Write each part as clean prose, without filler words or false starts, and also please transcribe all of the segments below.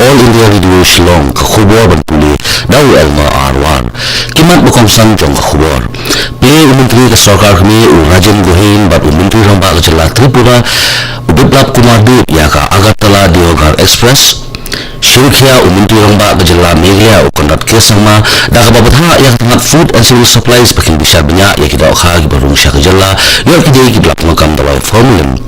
All India Radio Shillong ka khubor ban puli daw elma arwar kimat bukom san jong ka khubor play umantri ka sarkar kami Rajan Gohain bat umantri ramba ka jala Tripura Biplab Kumar Dev ya ka Agartala Deoghar Express Shirkhiya umantri ramba ka jala Meghalaya ukondat kesama da ka babatha ya ka food and civil supplies pakin bisar banya ya kita kha ki barung sha ka jala yo ki dei ki blap makam dawa formula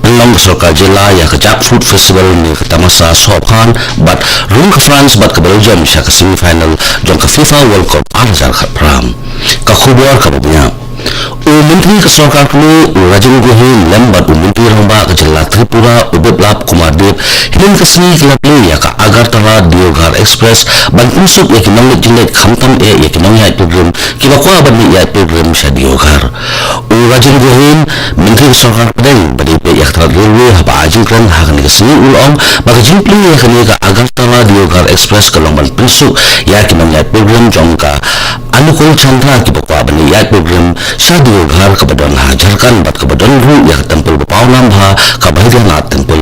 Belong Sarkar Jilla ya ke Jak Food Festival ni ke Tamasa Sobhan bat room ke France bat ke Belgium sya ke semi final jong ke FIFA World Cup Anjar khat pram ka khubor ka babnya Menteri ke Sarkar kini Rajan Gohain lembat Menteri ramba ke Jilla Tripura Biplab Kumar Dev hin ke sini kelapli ya ke Agartala Deoghar Express ban unsuk ya ke nonglet jilet khamtam ya ke nong ya program ki bakwa ban ya program sya Deoghar Rajan Gohain Menteri Sarkar pedeng badi ya ke railway haba ajin kran hakan ke sini ulong bagi jimpli ya ke ni ke Agartala Deoghar Express ke lomban unsuk ya ke nong ya program jong ka Anukul Chandra ki bakwa ban ya program sya Deoghar ke badan hajarkan bat ke badan ru ya ke tempel Bapaulam ha ka Bhaidyanat tempel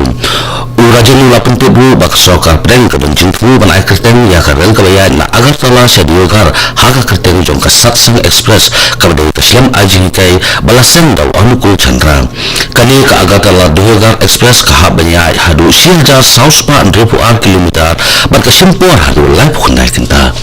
Rajan ulapun tubu bak Sarkar pedeng ke benjing ru ban ai kerteng ya ke rel ke bayan na Agartala sya Deoghar haga kerteng jong ka Satsang Express ke badai ke Siam ajin kai balasan daw Anukul Chandra kani ke Agartala Deoghar Express ka habanya hadu Shilja South Pa 100 kilometer bat ke Simpur hadu lai phunai kinta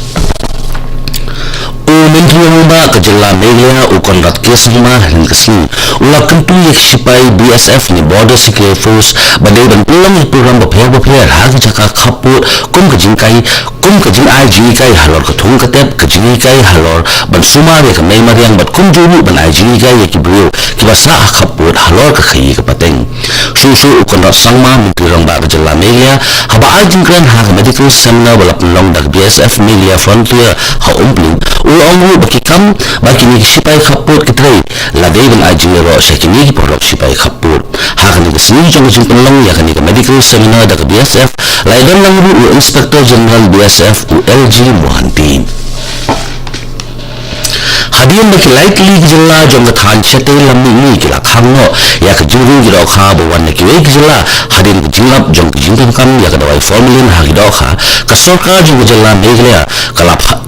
Menteri ramba ke Jilla Meghalaya ukonrat kesama hin kesini ulah kentu yak sipai BSF ni Border Security Force badai ban pulang program bapher hagi jaka khaput kum ke jingkai kum ke jing ai jingai halor ke thung ke tep ke jingai halor ban sumar ya ke mai mariang bat kum julu ban ai jingai ya ki brio ki basa khaput halor ke khai ke pateng susu ukonrat sangma Menteri ramba ke Jilla Meghalaya haba ajin kran ha medical seminar balap long dak BSF Meghalaya Frontier ha umpling ulang baki kam baki ni sipai khaput kitrai ladai ban ajin ro sekini ki produk sipai khaput hakani ke sini jong jing penlong ya kani ke medical seminar dak BSF laidan lang ru Inspector General BSF LG Mohanty Hadian baki likely Jilla jong than chete lammi ni kila khangno ya ke jingru gi ro kha bawan ne ki Jilla hadin ke jingap jong jingpem kam ya ke dawai formulin ha gi do kha ka Sarkar jong Jilla Meghalaya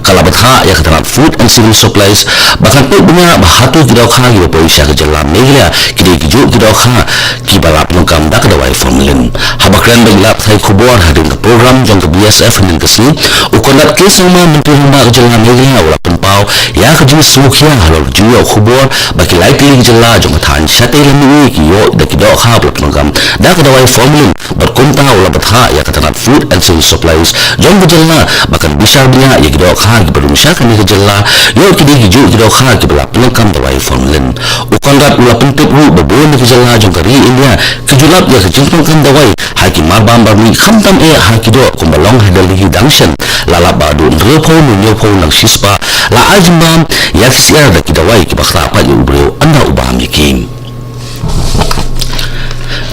kalabatha ya ke tanap food and civil supplies bahkan pe bunga bahatu gi do kha gi polisya ke Jilla Meghalaya ki de gi jo gi do kha ki balap nongkam dak dawai formulin habakran belap thai khubor hadin ke program jong ke BSF nin ke sini ukondat ke sama Menteri ramba ke Jilla Meghalaya ula penpau ya ke jing sukhiya halor juyo khubor baki likely Jilla jong than chate lammi ki yo dak do kha blap nongkam dak dawai formulin berkunta ula batha ya ke tanap food and civil supplies jong ke Jilla bahkan bisa bina ya gi do kha ki belum sya kani ke Jilla yo ki di ju gi do kha ki belap nongkam dawai formulin ukondat ula pentip ru babon ke Jilla jong ke India ke julap ya ke jingpem kan dawai haki marbam barmi khamtam haki do kumbalong hadali dangshan lala badu repo nunyopo nang sispa la ajmbam yak siar da kidawai ki bakhra pa yu bro anda ubam yakim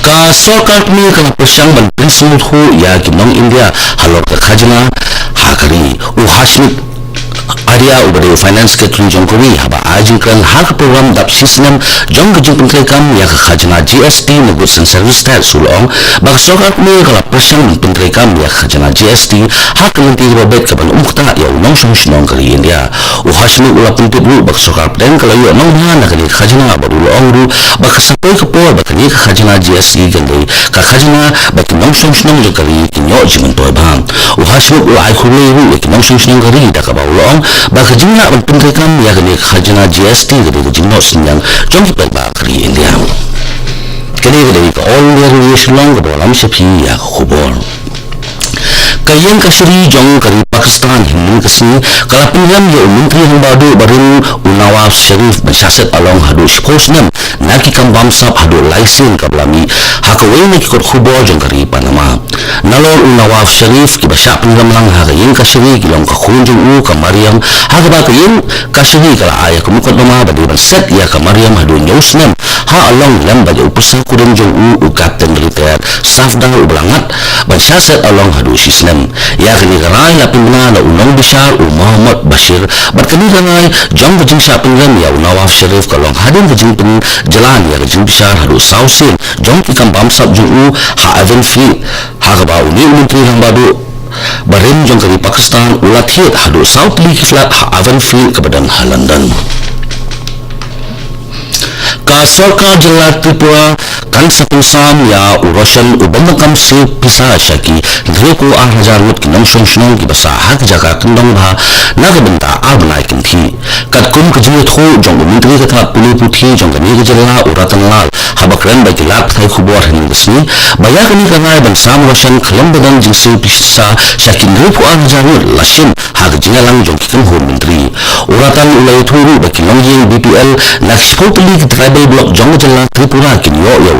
ka Sarkar kini ka persyang ban prinsip hu ya ki nong India halor ka khajna hakari uhashnik Adia ubade finance secretary jongkori haba ajin kran hak program dap sistem jong ke jing pentre kam ya ke khajna GST negut and service tax sulong bak Sarkar me kala persen pentre kam ya khajna GST hak menteri babet ke ban umkta ya unong song kali India uhasni ula pentre bu bak Sarkar den kala yo nong han ke khajna baru ong ru bak sapai ke por bak ni khajna GST gande ka khajna bak nong song kali kinyo jimen toy bang uhasni ula ai khule ru ke nong song kali da ka ba ulong baka jingna ban pentre kam ya ke khajna GST gade ke jingno sinyang jong ki ba kali India kene gade ka all the Shillong ke dalam sepi ya khubor kayen kasuri jong kari Pakistan hindu kesini kala pinjam ya menteri hambadu barin Nawaz Sharif bersiasat along hadu skosnam naki kambam sap hadu laisin kablami hakawai ni kikot khubor jong kari Panama nalor Nawaz Sharif ki basya pinjam lang hakayen kasuri gilong ka khunjung u ka Mariam hakaba kayen kasuri kala aya kumukot nama badi ban set ya ka Mariam hadu nyosnam ha along lam bagi upusa kudeng jong u captain militer safda u belangat bersiasat along hadu sisnam ya kini karai la pimna la unong bishar u Muhammad Bashir berkini karai jong kejing sya pinjam ya Nawaz Sharif kalong hadin kejing pin jalan ya kejing bishar hadu sausin jong ikam bamsap jong u ha even fi ha kaba uni menteri hambadu Bahrain jong kari Pakistan ulat hit hadu South League flat Avonfield kepada London. Ka Sarkar Jilla Tripura kan sapung sam ya uroshan ubamakam si pisa syaki dreku hajarut kinam shonshnon ki basa hak jaga kendong ba nagabenta abnai kinthi kat kum kajini thu jong menteri kata puli puthi jong kani gejala uratan lal habakran bagi lak thai khubor hin bisni baya kani kanai ban sam roshan khalam badan jinsi pisa syaki dreku hajarut lashin hak jingalang jong kikan ho menteri uratan ulai thuru bagi longjing BPL nakspotli tribal block jong jala Tripura kinyo ya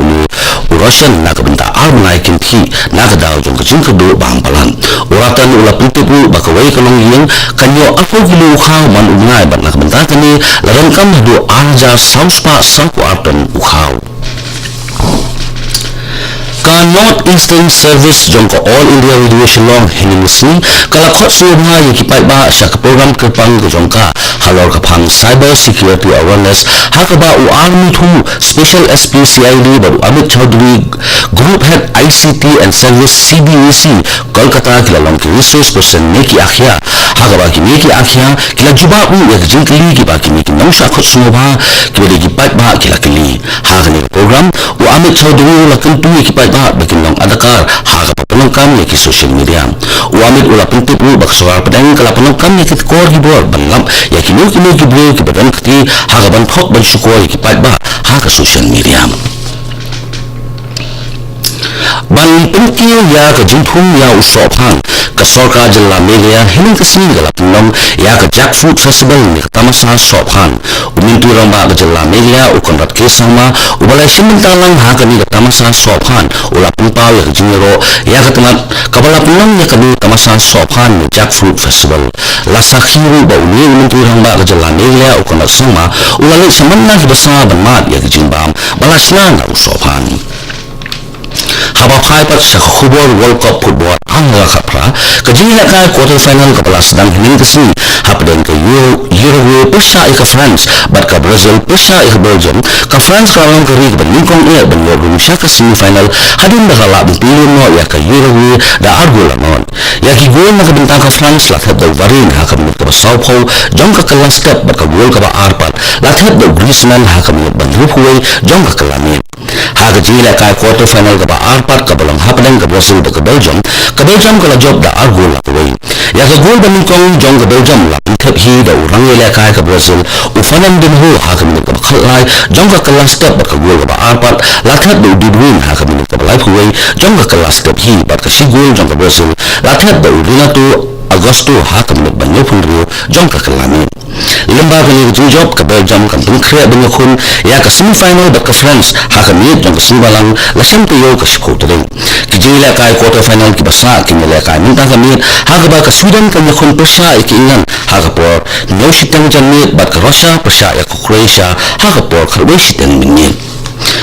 uroshan nakabenta armai kinthi nakadaw jong kajing kadu bampalan uratan ula pintipu bakawai kalong yang kanyo ako gilu ukhaw man ungai bat nakabenta kani lagan kam hadu arja sauspa sangku artan ukhaw ka North Eastern Service jong ko All India Radio Shillong hinimisi kala khot suha yikipai ba sya ka program kerpang jong ka halor ka phang cyber security awareness hakaba u army thu special SP CID baru Amit Chaudhary group head ICT and service CBEC Kolkata kilalong ki resource person neki akhya hakaba ki neki akhya kila juba u ya jinkli ki ba ki neki nausha khot suha ki de ki pai ba kila kili hakani program u Amit Chaudhary lakan tu ki pai bakin long adakar haga penongkam yaki social media uamit ula pintipu baksuar pedang kala penongkam yaki kor gibor banlam yaki nuki gibor ki badan kati haga ban thok ban syukur yaki ba haga social media ban pengkil ya ke jinthum ya usophan ka Sarkar Jilla Meghalaya hiling kasini gala penong ya ke Jackfruit Festival ni tamasa sophan umintu ramba ke Jilla Meghalaya ukonrat kesama ubalai simintalang hakani ke tamasa sophan ula pengpau ya ke jingero ya ke temat kabala penong ya ke tamasa sophan ni Jackfruit Festival lasakhiru ba uni umintu ramba ke Jilla Meghalaya ukonrat sama ulalai samanna ki basa banmat ya ke jimbam balasna na usophan haba phai pat sa khubor World Cup football anga khapra kajila ka quarter final ka pala sedang hining kesini hapden ke Uruguay persa ke France bat ka Brazil persa ke Belgium ka France ka lang kari ka ningkong ia benor rumusha ka semi final hadin bakala pilih no ya ka Uruguay da argula non ya ki gol na bintang ka France la thab da varin ha ka minut ka Sao Paulo jong ka kala step bat ka gol ka ba arpat la thab da Griezmann ha ka minut ban rupuai jong ka kalamin ha ka jila ka quarter final ka ba arpat ka balang hapden ka Brazil da ka Belgium kala job da argul la tuwai ya ka gol ban kong jong ka Belgium la thab hi da urang ila ka Brazil ufanan din ho ha ka minut ka khalai jong ka kala step bat ka gol ka ba arpat la thab da udwin ha ka minut ka balai huwai jong ka kala step hi bat ka si gol jong ka Brazil la thab da udinato Agosto ha ka minut ban yopun rio jong ka kalamin lemba kali job ka Belgium kan pengkrea bengakun ya ka semi final bat ka France ha ka minut jong ka simbalang la sempeyo ka skotring kijila ka quarter final ki basa ki mele ka minta ka minut ha ka ba ka Sweden kan yakun persa ikingan ha ka por no sitang janit bat ka Russia persa ya ka Croatia ha ka por khalwe sitang minit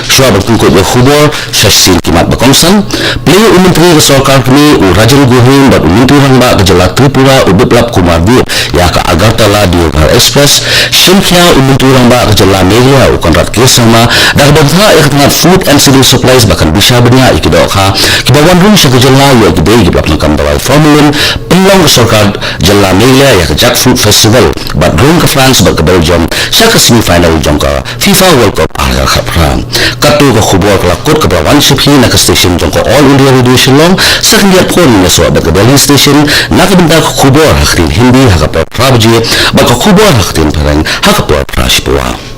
Shua bertungkut berkhubur Syarsin kimat berkongsan Beliau Menteri ke Sarkar kini Rajan Gohim dan Menteri Rangba ke Jilla Tripura Ubiplap Kumarbir Ya ke Agartala di Yogar Express Syimkhya Menteri Rangba ke Jilla Meghalaya Ukonrat Kesama Dan kebetulan ikhtimat food and civil supplies Bahkan bisa berniak ikidokha Kibawan rung sa ke Jilla Ya gede Giblap nakam dawai formulin Penlong ke Sarkar Jilla Meghalaya Ya ke Jackfruit Festival Bat rung ke France Bat ke Belgium Sa ke semi-final Jongka FIFA World Cup Arga Khapran Katu ka khubor kelakut ke Brawan Shiphi na ka station jong ka All India Radio Shillong sa kandiat pon na so abad ka Delhi station na ka benda ka khubor hakitin hindi haka pa prabji ba ka khubor hakitin parang haka pa prashipua